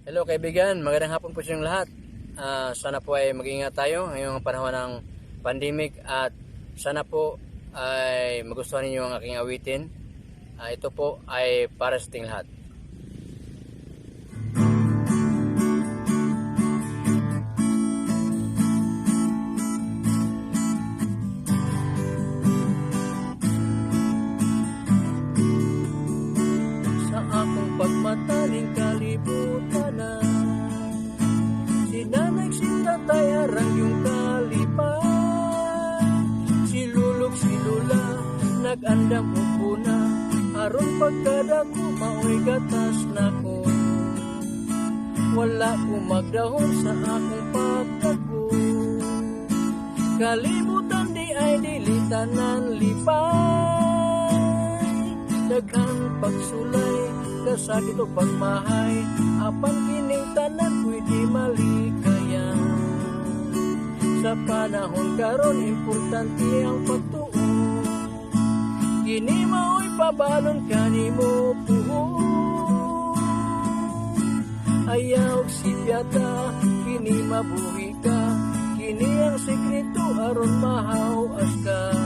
Hello kaibigan, magandang hapon po sa inyong lahat. Sana po ay mag-ingat tayo ngayong panahon ng pandemic at sana po ay magustuhan ninyo ang aking awitin. Ito po ay para sa ating lahat. Sa akong pagmataling kalibutan na si nanay si tatay arang yung kalipan, si lulok si lula nag-andam upo na aron pagkadako maoy gatas na ko. Wala ko magdahon sa akong pagdako, kalibutan di ay dilitanan lipay, daghang pagsulay kasakit o pagmahay apan kining tanan pwede malikayan. Sa panahon karon importante ang pagtuo, kini mao'y pabalon kanimo puho. Ayaw si piyata kini mabuhi ka, kini ang sekreto aron mahawas ka.